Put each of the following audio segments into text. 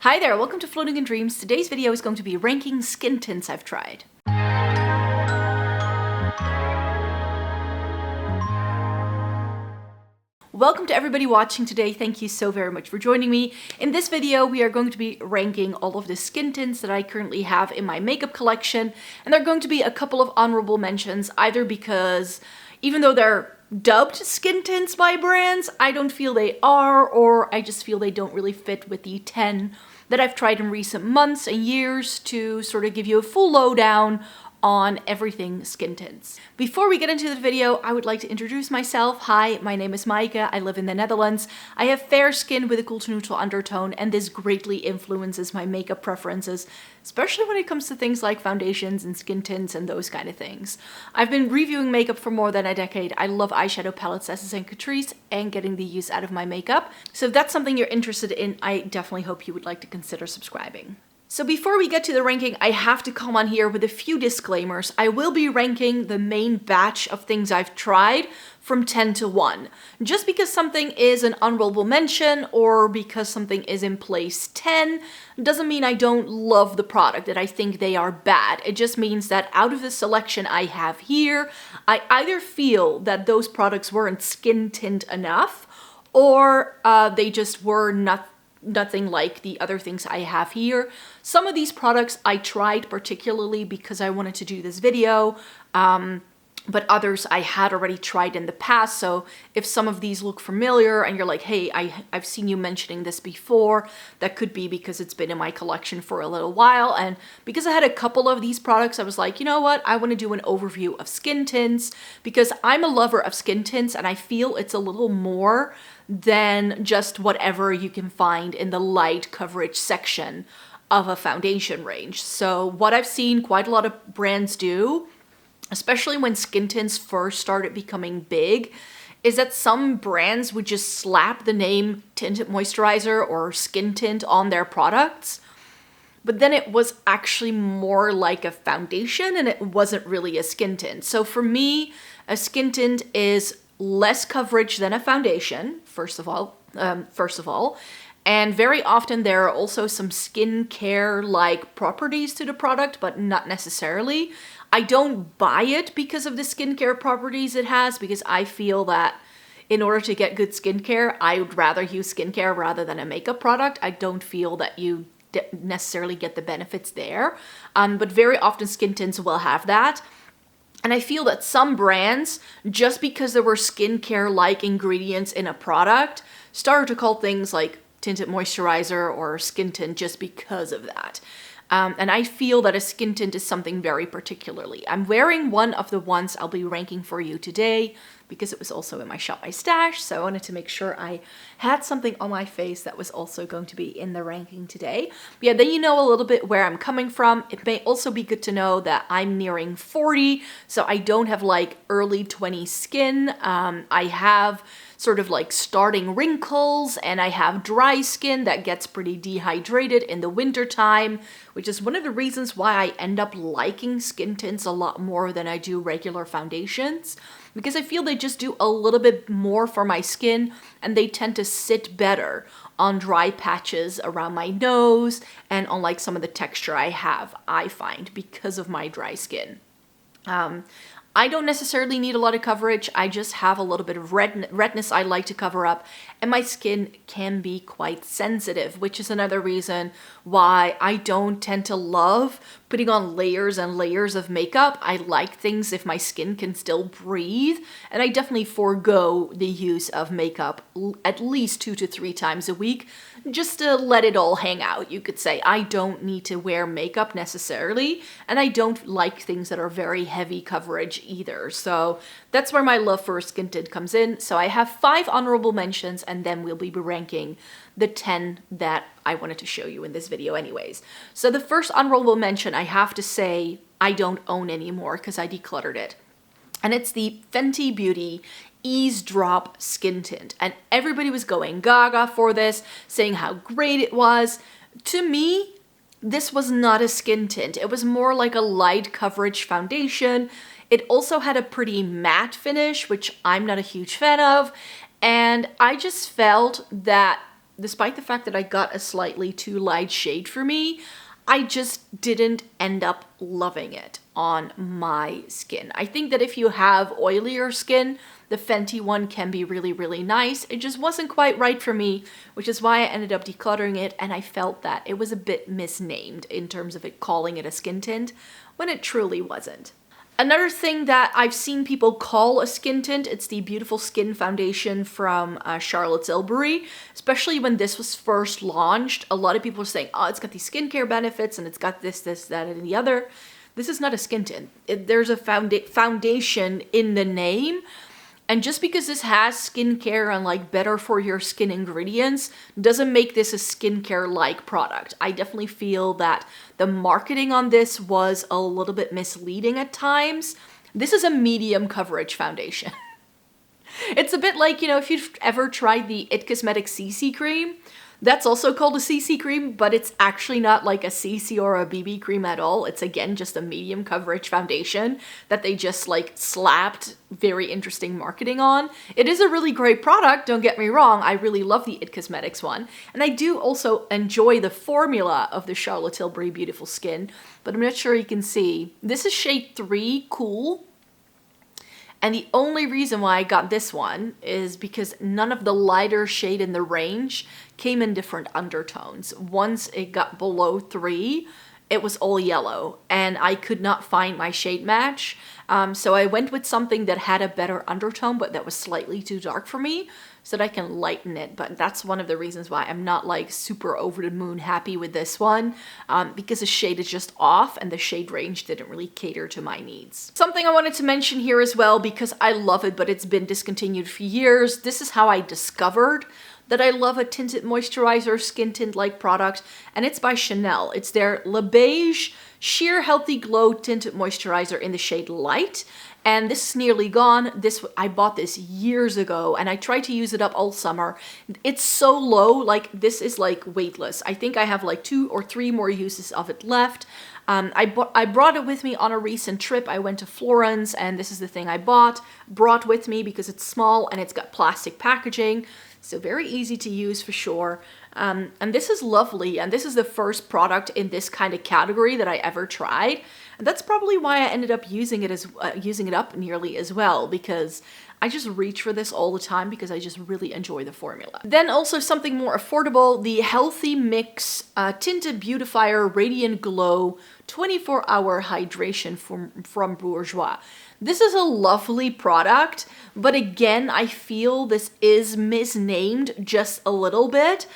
Hi there, welcome to Floating in Dreams. Today's video is going to be ranking skin tints I've tried. Welcome to everybody watching today. Thank you so very much for joining me. In this video, we are going to be ranking all of the skin tints that I currently have in my makeup collection. And there are going to be a couple of honorable mentions, either because even though they're dubbed skin tints by brands, I don't feel they are, or I just feel they don't really fit with the 10 that I've tried in recent months and years to sort of give you a full lowdown on everything skin tints. Before we get into the video, I would like to introduce myself. Hi, my name is Maaike. I live in the Netherlands. I have fair skin with a cool to neutral undertone, and this greatly influences my makeup preferences, especially when it comes to things like foundations and skin tints and those kind of things. I've been reviewing makeup for more than a decade. I love eyeshadow palettes, Essences and Catrice, and getting the use out of my makeup. So if that's something you're interested in, I definitely hope you would like to consider subscribing. So before we get to the ranking, I have to come on here with a few disclaimers. I will be ranking the main batch of things I've tried from 10 to 1. Just because something is an honorable mention or because something is in place 10 doesn't mean I don't love the product, that I think they are bad. It just means that out of the selection I have here, I either feel that those products weren't skin tint enough or they just were nothing like the other things I have here. Some of these products I tried particularly because I wanted to do this video, but others I had already tried in the past. So if some of these look familiar and you're like, hey, I've seen you mentioning this before, that could be because it's been in my collection for a little while. And because I had a couple of these products, I was like, you know what? I want to do an overview of skin tints because I'm a lover of skin tints and I feel it's a little more than just whatever you can find in the light coverage section of a foundation range. So what I've seen quite a lot of brands do, especially when skin tints first started becoming big, is that some brands would just slap the name tinted moisturizer or skin tint on their products. But then it was actually more like a foundation and it wasn't really a skin tint. So for me, a skin tint is less coverage than a foundation, first of all. And very often there are also some skincare-like properties to the product, but not necessarily. I don't buy it because of the skincare properties it has, because I feel that in order to get good skincare, I would rather use skincare rather than a makeup product. I don't feel that you necessarily get the benefits there. But very often skin tints will have that. And I feel that some brands, just because there were skincare-like ingredients in a product, started to call things like tinted moisturizer or skin tint just because of that. And I feel that a skin tint is something very particularly. I'm wearing one of the ones I'll be ranking for you today because it was also in my Shop My Stash, so I wanted to make sure I had something on my face that was also going to be in the ranking today. But yeah, then you know a little bit where I'm coming from. It may also be good to know that I'm nearing 40, so I don't have like early 20s skin. I have sort of like starting wrinkles and I have dry skin that gets pretty dehydrated in the winter time, which is one of the reasons why I end up liking skin tints a lot more than I do regular foundations, because I feel they just do a little bit more for my skin and they tend to sit better on dry patches around my nose and on like some of the texture I have, I find, because of my dry skin. I don't necessarily need a lot of coverage. I just have a little bit of redness I like to cover up, and my skin can be quite sensitive, which is another reason why I don't tend to love putting on layers and layers of makeup. I like things if my skin can still breathe, and I definitely forego the use of makeup at least 2 to 3 times a week just to let it all hang out. You could say I don't need to wear makeup necessarily, and I don't like things that are very heavy coverage either. So that's where my love for skin tint comes in. So I have 5 honorable mentions, and then we'll be ranking the 10 that I wanted to show you in this video anyways. So the first honorable mention, I have to say I don't own anymore because I decluttered it. And it's the Fenty Beauty Eaze Drop Skin Tint. And everybody was going gaga for this, saying how great it was. To me, this was not a skin tint. It was more like a light coverage foundation. It also had a pretty matte finish, which I'm not a huge fan of. And I just felt that despite the fact that I got a slightly too light shade for me, I just didn't end up loving it on my skin. I think that if you have oilier skin, the Fenty one can be really, really nice. It just wasn't quite right for me, which is why I ended up decluttering it, and I felt that it was a bit misnamed in terms of it calling it a skin tint when it truly wasn't. Another thing that I've seen people call a skin tint, it's the Beautiful Skin Foundation from Charlotte Tilbury. Especially when this was first launched, a lot of people were saying, oh, it's got these skincare benefits and it's got this, that, and the other. This is not a skin tint. There's a foundation in the name. And just because this has skincare and like better for your skin ingredients doesn't make this a skincare-like product. I definitely feel that the marketing on this was a little bit misleading at times. This is a medium coverage foundation. It's a bit like, you know, if you've ever tried the It Cosmetics CC cream, that's also called a CC cream, but it's actually not like a CC or a BB cream at all. It's again just a medium coverage foundation that they just like slapped very interesting marketing on. It is a really great product, don't get me wrong. I really love the It Cosmetics one. And I do also enjoy the formula of the Charlotte Tilbury Beautiful Skin, but I'm not sure you can see. This is shade 3, Cool. And the only reason why I got this one is because none of the lighter shade in the range came in different undertones. Once it got below 3, it was all yellow and I could not find my shade match. So I went with something that had a better undertone, but that was slightly too dark for me so that I can lighten it. But that's one of the reasons why I'm not like super over the moon happy with this one, because the shade is just off and the shade range didn't really cater to my needs. Something I wanted to mention here as well, because I love it, but it's been discontinued for years. This is how I discovered that I love a tinted moisturizer, skin tint-like product, and it's by Chanel. It's their Le Beige Sheer Healthy Glow Tinted Moisturizer in the shade Light. And this is nearly gone. I bought this years ago and I tried to use it up all summer. It's so low, like this is like weightless. I think I have like 2 or 3 more uses of it left. I brought it with me on a recent trip. I went to Florence and this is the thing I brought with me because it's small and it's got plastic packaging. So very easy to use for sure. And this is lovely. And this is the first product in this kind of category that I ever tried. And that's probably why I ended up using it up nearly as well, because I just reach for this all the time because I just really enjoy the formula. Then also something more affordable, the Healthy Mix Tinted Beautifier Radiant Glow 24-Hour Hydration from Bourjois. This is a lovely product, but again, I feel this is misnamed just a little bit,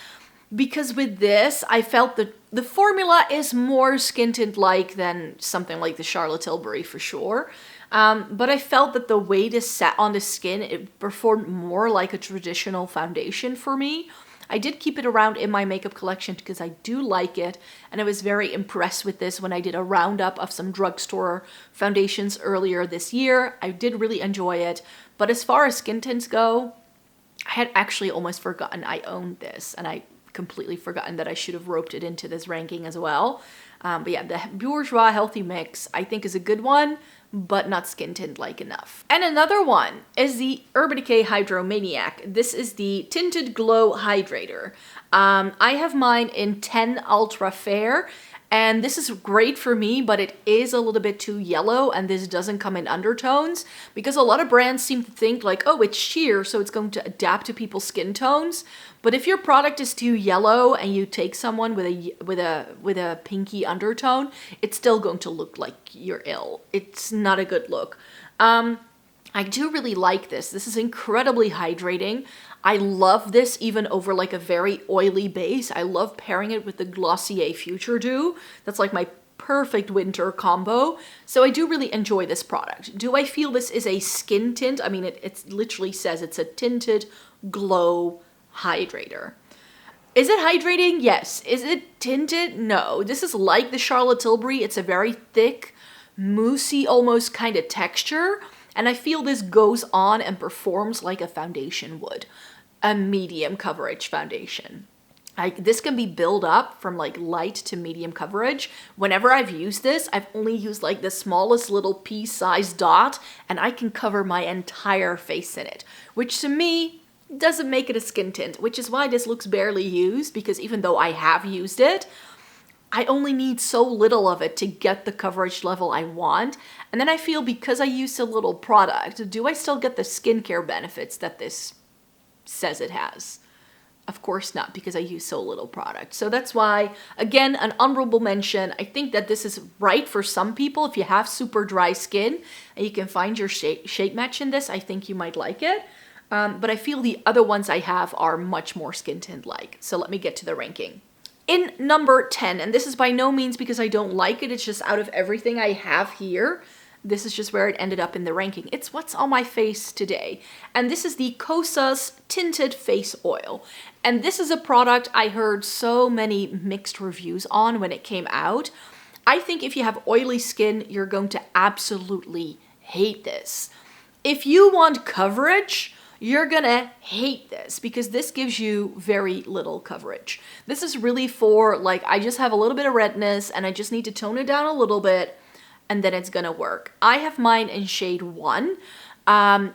because with this, I felt that the formula is more skin tint-like than something like the Charlotte Tilbury for sure. But I felt that the way this sat on the skin, it performed more like a traditional foundation for me. I did keep it around in my makeup collection because I do like it, and I was very impressed with this when I did a roundup of some drugstore foundations earlier this year. I did really enjoy it, but as far as skin tints go, I had actually almost forgotten I owned this, and I completely forgotten that I should have roped it into this ranking as well. But yeah, the Bourjois Healthy Mix I think is a good one, but not skin tint-like enough. And another one is the Urban Decay Hydromaniac. This is the Tinted Glow Hydrator. I have mine in 10 Ultra Fair, and this is great for me, but it is a little bit too yellow, and this doesn't come in undertones, because a lot of brands seem to think like, oh, it's sheer, so it's going to adapt to people's skin tones. But if your product is too yellow and you take someone with a pinky undertone, it's still going to look like you're ill. It's not a good look. I do really like this. This is incredibly hydrating. I love this even over like a very oily base. I love pairing it with the Glossier Future Dew. That's like my perfect winter combo. So I do really enjoy this product. Do I feel this is a skin tint? I mean, it literally says it's a tinted glow hydrator. Is it hydrating? Yes. Is it tinted? No. This is like the Charlotte Tilbury. It's a very thick, moussey almost kind of texture. And I feel this goes on and performs like a foundation would. A medium coverage foundation. This can be built up from like light to medium coverage. Whenever I've used this, I've only used like the smallest little pea-sized dot, and I can cover my entire face in it, which to me doesn't make it a skin tint, which is why this looks barely used, because even though I have used it, I only need so little of it to get the coverage level I want. And then I feel because I used so little product, do I still get the skincare benefits that this says it has? Of course not, because I use so little product. So that's why, again, an honorable mention. I think that this is right for some people. If you have super dry skin and you can find your shade match in this, I think you might like it. But I feel the other ones I have are much more skin tint-like. So let me get to the ranking. In number 10, and this is by no means because I don't like it, it's just out of everything I have here, this is just where it ended up in the ranking. It's what's on my face today. And this is the Kosas Tinted Face Oil. And this is a product I heard so many mixed reviews on when it came out. I think if you have oily skin, you're going to absolutely hate this. If you want coverage, you're gonna hate this because this gives you very little coverage. This is really for, like, I just have a little bit of redness and I just need to tone it down a little bit and then it's gonna work. I have mine in shade 1.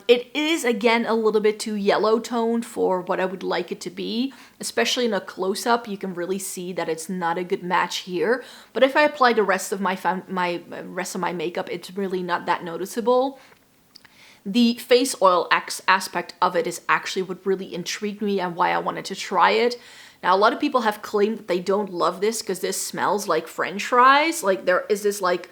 It is, again, a little bit too yellow toned for what I would like it to be, especially in a close-up. You can really see that it's not a good match here. But if I apply the rest of my makeup, it's really not that noticeable. The face oil aspect of it is actually what really intrigued me and why I wanted to try it. Now, a lot of people have claimed that they don't love this because this smells like French fries. Like, there is this, like,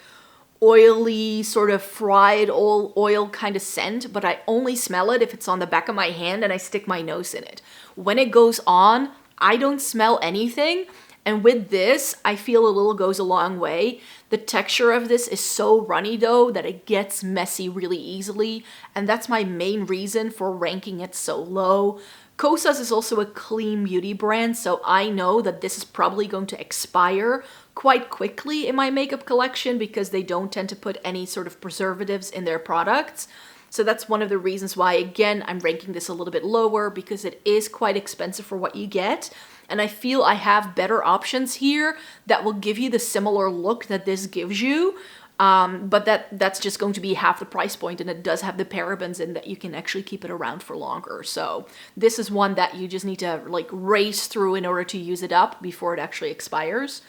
oily, sort of fried oil kind of scent, but I only smell it if it's on the back of my hand and I stick my nose in it. When it goes on, I don't smell anything. And with this, I feel a little goes a long way. The texture of this is so runny though that it gets messy really easily. And that's my main reason for ranking it so low. Kosas is also a clean beauty brand, so I know that this is probably going to expire quite quickly in my makeup collection because they don't tend to put any sort of preservatives in their products. So that's one of the reasons why, again, I'm ranking this a little bit lower because it is quite expensive for what you get. And I feel I have better options here that will give you the similar look that this gives you. But that's just going to be half the price point, and it does have the parabens in that you can actually keep it around for longer. So this is one that you just need to, like, race through in order to use it up before it actually expires.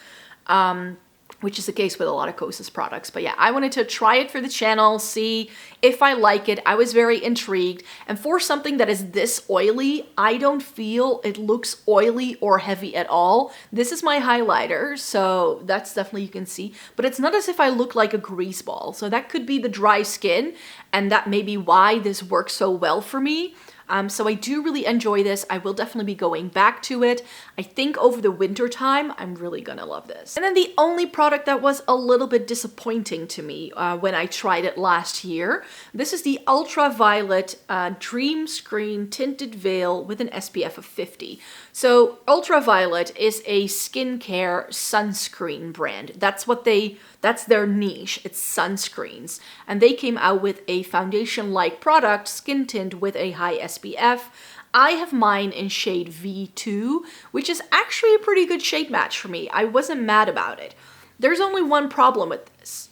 Which is the case with a lot of Kosas products. But yeah, I wanted to try it for the channel, see if I like it. I was very intrigued. And for something that is this oily, I don't feel it looks oily or heavy at all. This is my highlighter, so that's definitely, you can see. But it's not as if I look like a grease ball. So that could be the dry skin, and that may be why this works so well for me. So I do really enjoy this. I will definitely be going back to it. I think over the winter time, I'm really gonna love this. And then the only product that was a little bit disappointing to me when I tried it last year, this is the Ultraviolet Dream Screen Tinted Veil with an SPF of 50. So Ultraviolet is a skincare sunscreen brand. That's their niche. It's sunscreens. And they came out with a foundation-like product, skin tint with a high SPF. I have mine in shade V2, which is actually a pretty good shade match for me. I wasn't mad about it. There's only one problem with this.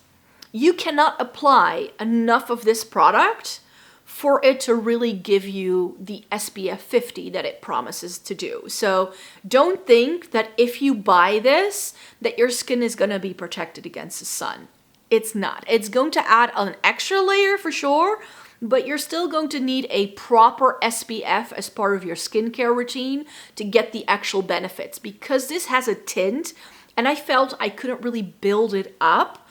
You cannot apply enough of this product for it to really give you the SPF 50 that it promises to do. So don't think that if you buy this, that your skin is gonna be protected against the sun. It's not. It's going to add an extra layer for sure, but you're still going to need a proper SPF as part of your skincare routine to get the actual benefits. Because this has a tint, and I felt I couldn't really build it up,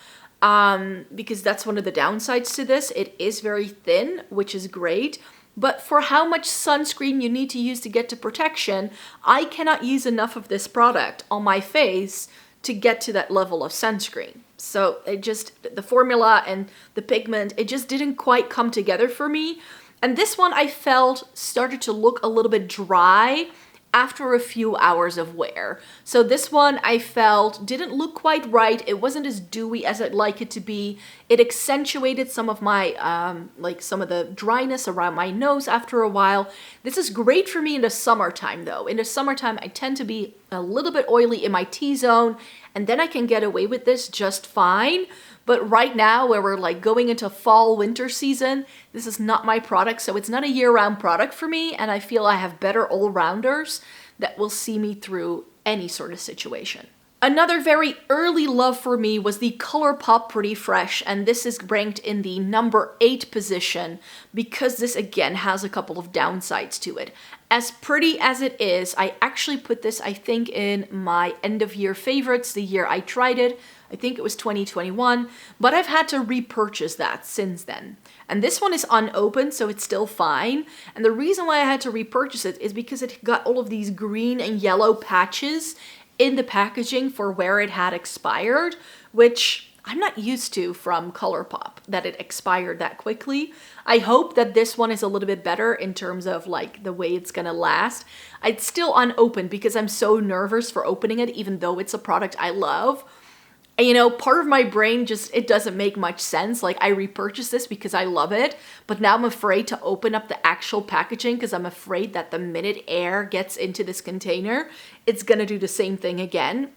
because that's one of the downsides to this. It is very thin, which is great, but for how much sunscreen you need to use to get to protection, I cannot use enough of this product on my face to get to that level of sunscreen. So it just, the formula and the pigment, it just didn't quite come together for me. And this one I felt started to look a little bit dry after a few hours of wear. So this one I felt didn't look quite right. It wasn't as dewy as I'd like it to be. It accentuated some of my, like some of the dryness around my nose after a while. This is great for me in the summertime though. In the summertime, I tend to be a little bit oily in my T-zone, and then I can get away with this just fine. But right now, where we're like going into fall, winter season, this is not my product. So it's not a year-round product for me. And I feel I have better all-rounders that will see me through any sort of situation. Another very early love for me was the ColourPop Pretty Fresh, and this is ranked in the number 8 position because this again has a couple of downsides to it. As pretty as it is, I actually put this, I think, in my end of year favorites the year I tried it. I think it was 2021, but I've had to repurchase that since then. And this one is unopened, so it's still fine. And the reason why I had to repurchase it is because it got all of these green and yellow patches in the packaging for where it had expired, which I'm not used to from ColourPop, that it expired that quickly. I hope that this one is a little bit better in terms of like the way it's gonna last. It's still unopened because I'm so nervous for opening it, even though it's a product I love. And, you know, part of my brain just, it doesn't make much sense. Like, I repurchased this because I love it, but now I'm afraid to open up the actual packaging because I'm afraid that the minute air gets into this container, it's gonna do the same thing again,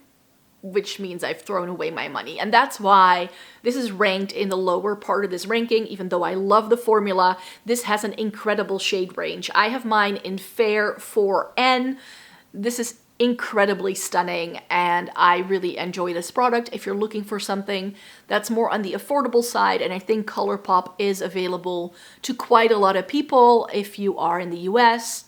which means I've thrown away my money. And that's why this is ranked in the lower part of this ranking. Even though I love the formula, this has an incredible shade range. I have mine in Fair 4N. This is incredibly stunning and I really enjoy this product. If you're looking for something that's more on the affordable side, and I think ColourPop is available to quite a lot of people if you are in the US,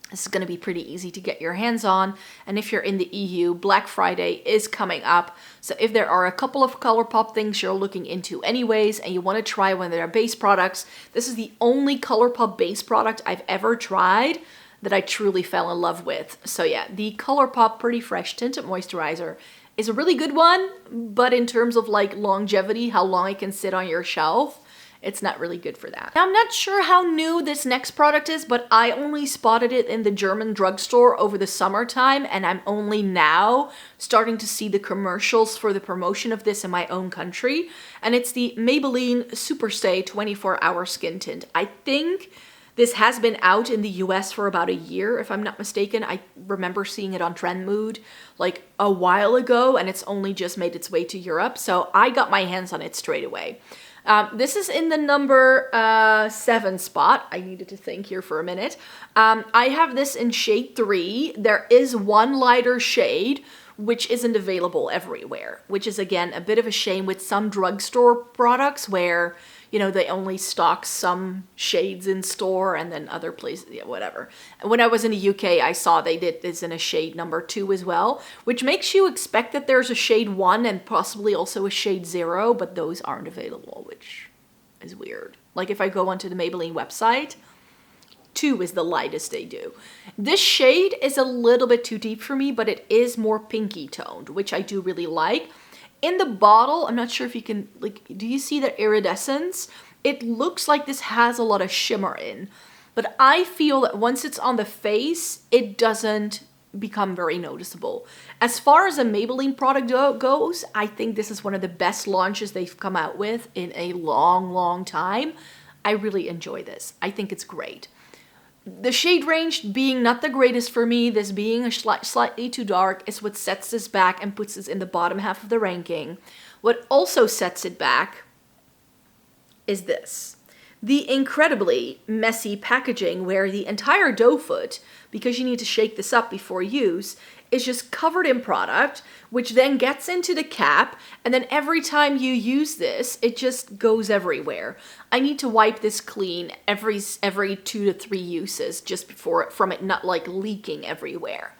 this is going to be pretty easy to get your hands on. And if you're in the EU, Black Friday is coming up. So if there are a couple of ColourPop things you're looking into anyways, and you want to try one of their base products, this is the only ColourPop base product I've ever tried that I truly fell in love with. So yeah, the ColourPop Pretty Fresh Tinted Moisturizer is a really good one, but in terms of like longevity, how long it can sit on your shelf, it's not really good for that. Now, I'm not sure how new this next product is, but I only spotted it in the German drugstore over the summertime, and I'm only now starting to see the commercials for the promotion of this in my own country. And it's the Maybelline Superstay 24-Hour Skin Tint. I think this has been out in the US for about a year, if I'm not mistaken. I remember seeing it on Trendmood like a while ago, and it's only just made its way to Europe. So I got my hands on it straight away. This is in the number 7 spot. I needed to think here for a minute. I have this in shade 3. There is one lighter shade, which isn't available everywhere, which is again a bit of a shame with some drugstore products where, you know, they only stock some shades in store and then other places, yeah, whatever. And when I was in the UK, I saw they did this in a shade number 2 as well, which makes you expect that there's a shade 1 and possibly also a shade 0, but those aren't available, which is weird. Like if I go onto the Maybelline website, 2 is the lightest they do. This shade is a little bit too deep for me, but it is more pinky toned, which I do really like. In the bottle, I'm not sure if you can, like, do you see that iridescence? It looks like this has a lot of shimmer in, but I feel that once it's on the face, it doesn't become very noticeable. As far as a Maybelline product goes, I think this is one of the best launches they've come out with in a long, long time. I really enjoy this. I think it's great. The shade range being not the greatest for me, this being a slightly too dark, is what sets this back and puts this in the bottom half of the ranking. What also sets it back is this. The incredibly messy packaging where the entire dough foot, because you need to shake this up before use, is just covered in product, which then gets into the cap, and then every time you use this, it just goes everywhere. I need to wipe this clean every 2 to 3 uses just before from it not like leaking everywhere.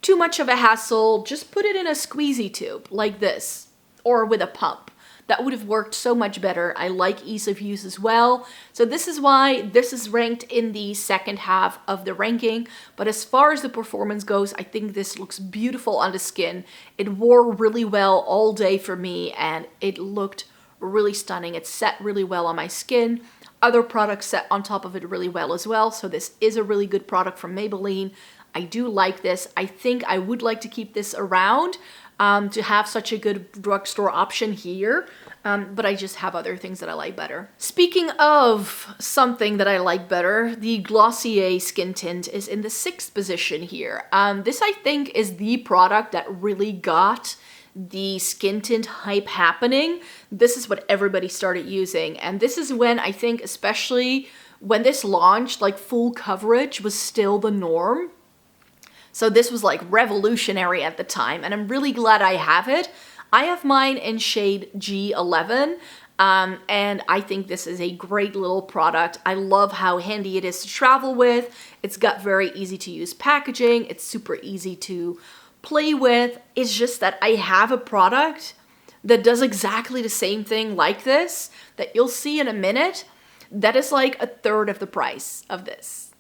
Too much of a hassle, just put it in a squeezy tube like this, or with a pump. That would have worked so much better. I like ease of use as well. So this is why this is ranked in the second half of the ranking. But as far as the performance goes, I think this looks beautiful on the skin. It wore really well all day for me and it looked really stunning. It set really well on my skin. Other products set on top of it really well as well. So this is a really good product from Maybelline. I do like this. I think I would like to keep this around to have such a good drugstore option here, but I just have other things that I like better. Speaking of something that I like better, the Glossier Skin Tint is in the 6th position here. This I think is the product that really got the skin tint hype happening, this is what everybody started using. And this is when I think, especially when this launched, like full coverage was still the norm. So this was like revolutionary at the time, and I'm really glad I have it. I have mine in shade G11, and I think this is a great little product. I love how handy it is to travel with. It's got very easy to use packaging. It's super easy to play with. It's just that I have a product that does exactly the same thing like this, that you'll see in a minute, that is like a third of the price of this.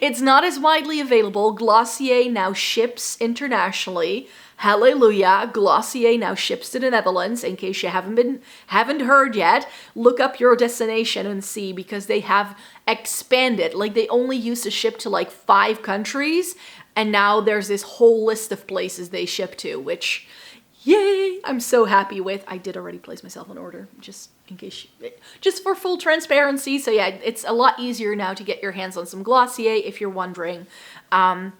It's not as widely available. Glossier now ships internationally. Hallelujah. Glossier now ships to the Netherlands. In case you haven't heard yet, look up your destination and see, because they have expanded. Like, they only used to ship to like 5 countries, and now there's this whole list of places they ship to, which, yay, I'm so happy with. I did already place myself an order, just in case just for full transparency. So yeah, it's a lot easier now to get your hands on some Glossier if you're wondering. And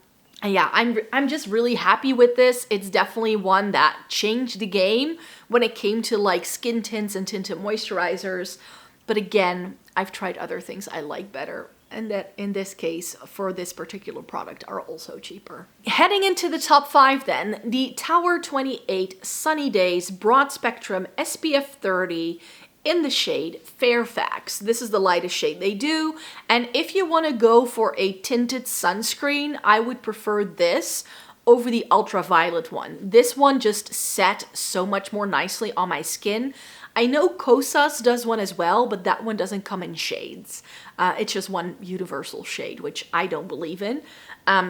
yeah, I'm just really happy with this. It's definitely one that changed the game when it came to like skin tints and tinted moisturizers. But again, I've tried other things I like better, and that in this case, for this particular product, are also cheaper. Heading into the top 5 then, the Tower 28 Sunny Days Broad Spectrum SPF 30 in the shade Fairfax. This is the lightest shade they do, and if you want to go for a tinted sunscreen, I would prefer this over the ultraviolet one. This one just set so much more nicely on my skin. I know Kosas does one as well, but that one doesn't come in shades. It's just one universal shade, which I don't believe in.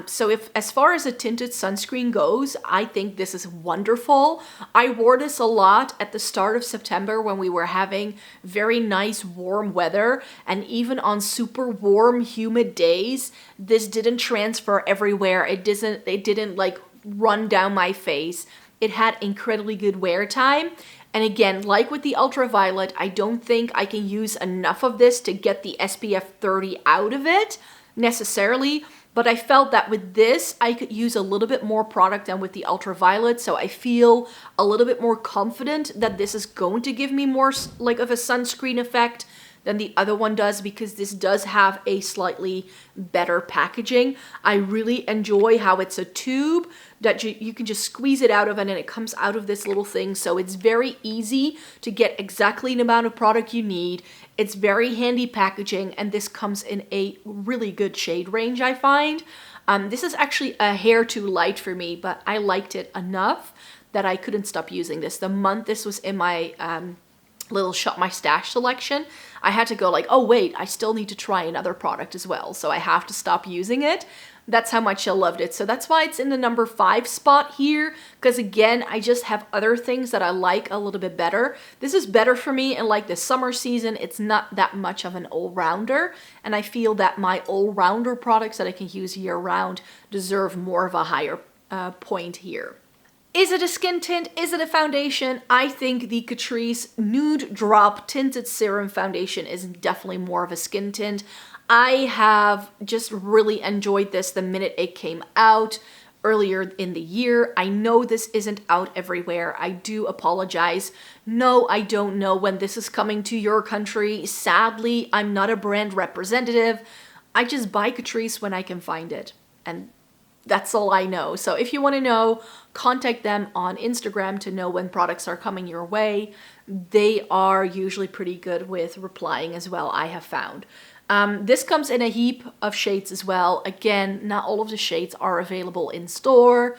So if, as far as a tinted sunscreen goes, I think this is wonderful. I wore this a lot at the start of September when we were having very nice warm weather, and even on super warm, humid days, this didn't transfer everywhere. It didn't like run down my face. It had incredibly good wear time. And again, like with the ultraviolet, I don't think I can use enough of this to get the SPF 30 out of it necessarily, but I felt that with this, I could use a little bit more product than with the ultraviolet, so I feel a little bit more confident that this is going to give me more like of a sunscreen effect than the other one does, because this does have a slightly better packaging. I really enjoy how it's a tube that you can just squeeze it out of, and then it comes out of this little thing. So it's very easy to get exactly the amount of product you need. It's very handy packaging, and this comes in a really good shade range, I find. This is actually a hair too light for me, but I liked it enough that I couldn't stop using this. The month this was in my little Shop My Stash selection, I had to go like, oh wait, I still need to try another product as well, so I have to stop using it. That's how much I loved it. So that's why it's in the number 5 spot here, because again, I just have other things that I like a little bit better. This is better for me in like the summer season. It's not that much of an all-rounder, and I feel that my all-rounder products that I can use year-round deserve more of a higher point here. Is it a skin tint? Is it a foundation? I think the Catrice Nude Drop Tinted Serum Foundation is definitely more of a skin tint. I have just really enjoyed this the minute it came out earlier in the year. I know this isn't out everywhere. I do apologize. No, I don't know when this is coming to your country. Sadly, I'm not a brand representative. I just buy Catrice when I can find it, and that's all I know. So if you want to know, contact them on Instagram to know when products are coming your way. They are usually pretty good with replying as well, I have found. This comes in a heap of shades as well. Again, not all of the shades are available in store,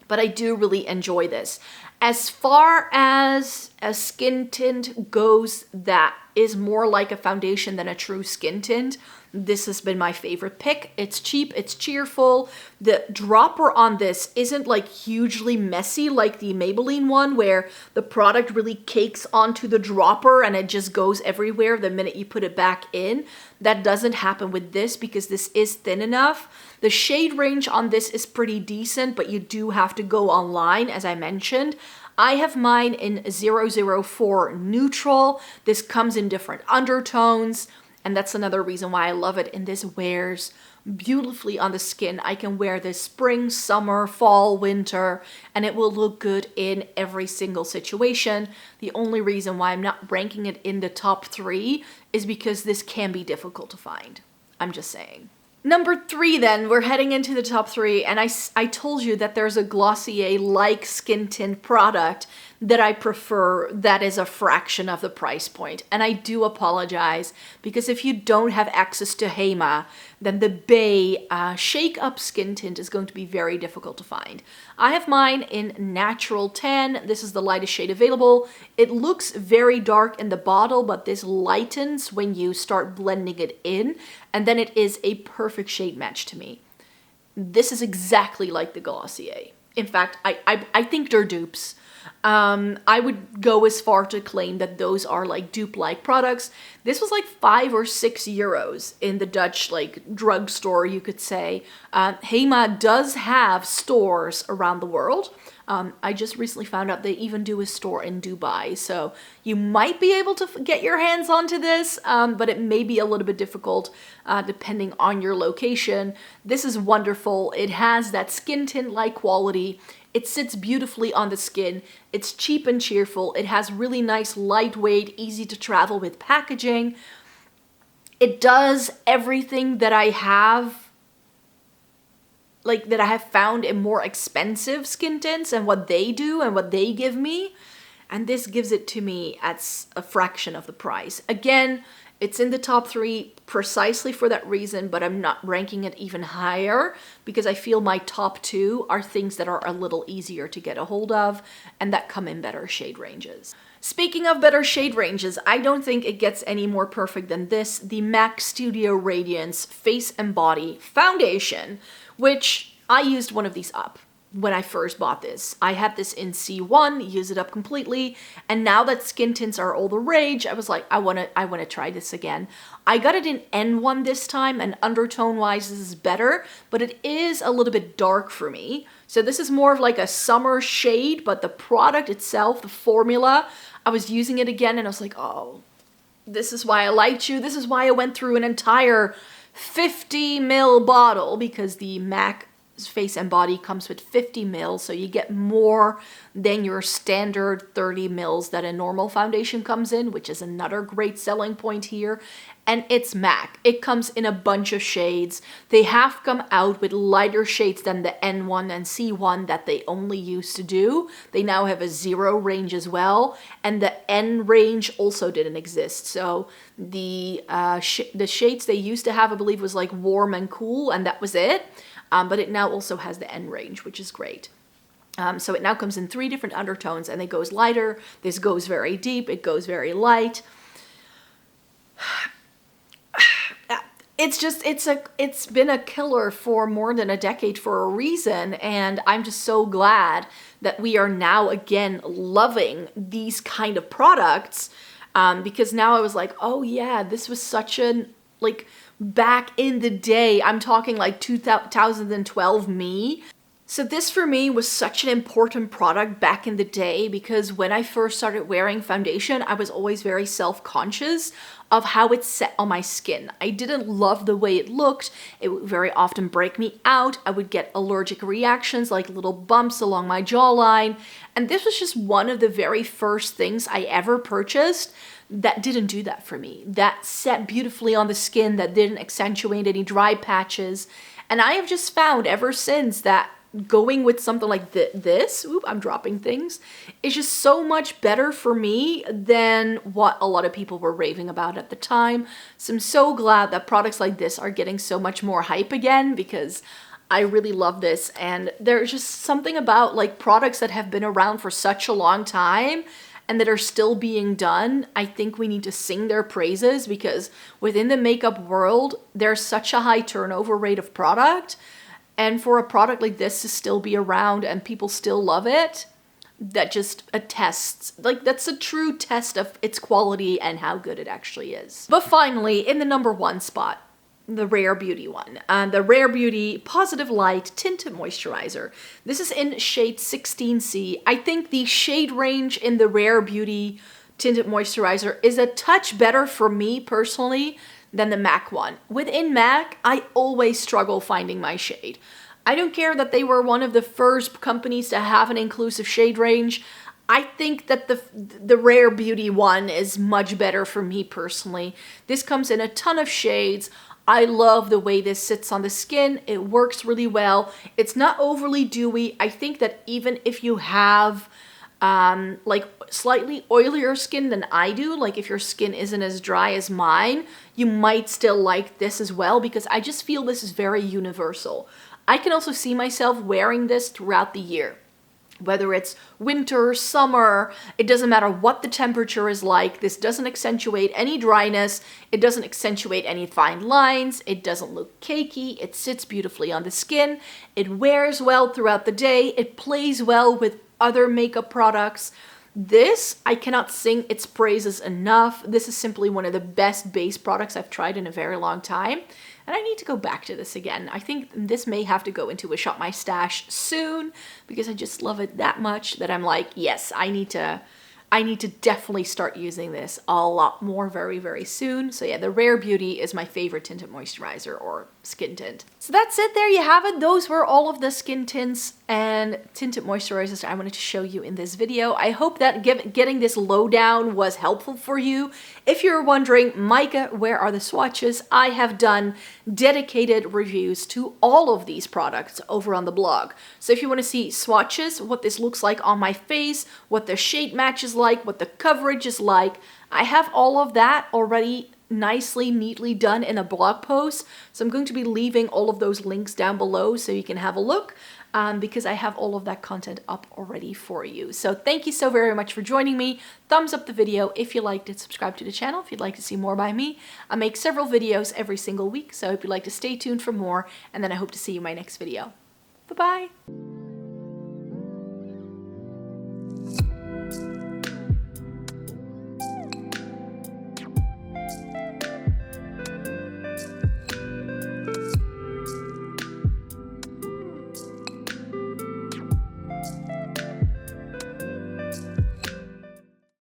but I do really enjoy this. As far as a skin tint goes that is more like a foundation than a true skin tint, this has been my favorite pick. It's cheap, it's cheerful. The dropper on this isn't like hugely messy like the Maybelline one, where the product really cakes onto the dropper and it just goes everywhere the minute you put it back in. That doesn't happen with this because this is thin enough. The shade range on this is pretty decent, but you do have to go online, as I mentioned. I have mine in 004 Neutral. This comes in different undertones, and that's another reason why I love it. And this wears beautifully on the skin. I can wear this spring, summer, fall, winter, and it will look good in every single situation. The only reason why I'm not ranking it in the top 3 is because this can be difficult to find. I'm just saying. Number 3 then, we're heading into the top 3, and I told you that there's a Glossier-like skin tint product that I prefer that is a fraction of the price point. And I do apologize, because if you don't have access to Hema, then the Bay Shake Up Skin Tint is going to be very difficult to find. I have mine in Natural Tan. This is the lightest shade available. It looks very dark in the bottle, but this lightens when you start blending it in, and then it is a perfect shade match to me. This is exactly like the Glossier. In fact, I think they're dupes. I would go as far to claim that those are like dupe-like products. This was like 5 or 6 euros in the Dutch like drugstore, you could say. Hema does have stores around the world. I just recently found out they even do a store in Dubai, so you might be able to get your hands onto this, but it may be a little bit difficult depending on your location. This is wonderful. It has that skin tint-like quality. It sits beautifully on the skin. It's cheap and cheerful. It has really nice, lightweight, easy to travel with packaging. It does everything that I have found in more expensive skin tints and what they do and what they give me. And this gives it to me at a fraction of the price. Again, it's in the top 3 precisely for that reason, but I'm not ranking it even higher because I feel my top 2 are things that are a little easier to get a hold of and that come in better shade ranges. Speaking of better shade ranges, I don't think it gets any more perfect than this, the MAC Studio Radiance Face and Body Foundation, which I used one of these up when I first bought this. I had this in C1, use it up completely, and now that skin tints are all the rage, I was like, I wanna try this again. I got it in N1 this time, and undertone-wise this is better, but it is a little bit dark for me. So this is more of like a summer shade, but the product itself, the formula, I was using it again and I was like, oh, this is why I liked you. This is why I went through an entire 50 ml bottle, because the MAC Face and Body comes with 50 ml, so you get more than your standard 30 mils that a normal foundation comes in, which is another great selling point here. And it's MAC. It comes in a bunch of shades. They have come out with lighter shades than the N1 and C1 that they only used to do. They now have a 0 range as well, and the N range also didn't exist. So the shades they used to have, I believe, was like warm and cool, and that was it. But it now also has the N range, which is great. So it now comes in 3 different undertones, and it goes lighter. This goes very deep. It goes very light. It's been a killer for more than a decade for a reason, and I'm just so glad that we are now again loving these kind of products, because now I was like, oh yeah, this was such an like back in the day, I'm talking like 2012 me. So this for me was such an important product back in the day, because when I first started wearing foundation, I was always very self-conscious of how it set on my skin. I didn't love the way it looked. It would very often break me out. I would get allergic reactions, like little bumps along my jawline. And this was just one of the very first things I ever purchased that didn't do that for me. That set beautifully on the skin, that didn't accentuate any dry patches. And I have just found ever since that going with something like this, oop, I'm dropping things, is just so much better for me than what a lot of people were raving about at the time. So I'm so glad that products like this are getting so much more hype again, because I really love this. And there's just something about like products that have been around for such a long time and that are still being done. I think we need to sing their praises, because within the makeup world, there's such a high turnover rate of product. And for a product like this to still be around and people still love it, that just attests, like that's a true test of its quality and how good it actually is. But finally, in the number 1 spot, the Rare Beauty one. The Rare Beauty Positive Light Tinted Moisturizer. This is in shade 16C. I think the shade range in the Rare Beauty Tinted Moisturizer is a touch better for me personally than the MAC one. Within MAC, I always struggle finding my shade. I don't care that they were one of the first companies to have an inclusive shade range. I think that the Rare Beauty one is much better for me personally. This comes in a ton of shades. I love the way this sits on the skin. It works really well. It's not overly dewy. I think that even if you have like slightly oilier skin than I do, like if your skin isn't as dry as mine, you might still like this as well, because I just feel this is very universal. I can also see myself wearing this throughout the year. Whether it's winter, summer, it doesn't matter what the temperature is like. This doesn't accentuate any dryness. It doesn't accentuate any fine lines. It doesn't look cakey. It sits beautifully on the skin. It wears well throughout the day. It plays well with other makeup products. This, I cannot sing its praises enough. This is simply one of the best base products I've tried in a very long time. And I need to go back to this again. I think this may have to go into a Shop My Stash soon, because I just love it that much that I'm like, yes, I need to definitely start using this a lot more very, very soon. So yeah, the Rare Beauty is my favorite tinted moisturizer or skin tint. So that's it. There you have it. Those were all of the skin tints and tinted moisturizers I wanted to show you in this video. I hope that getting this lowdown was helpful for you. If you're wondering, Micah, where are the swatches? I have done dedicated reviews to all of these products over on the blog. So if you want to see swatches, what this looks like on my face, what the shade match is like, what the coverage is like, I have all of that already nicely, neatly done in a blog post. So I'm going to be leaving all of those links down below so you can have a look, because I have all of that content up already for you. So thank you so very much for joining me. Thumbs up the video if you liked it. Subscribe to the channel if you'd like to see more by me. I make several videos every single week, so I hope you'd like to stay tuned for more, and then I hope to see you in my next video. Bye-bye.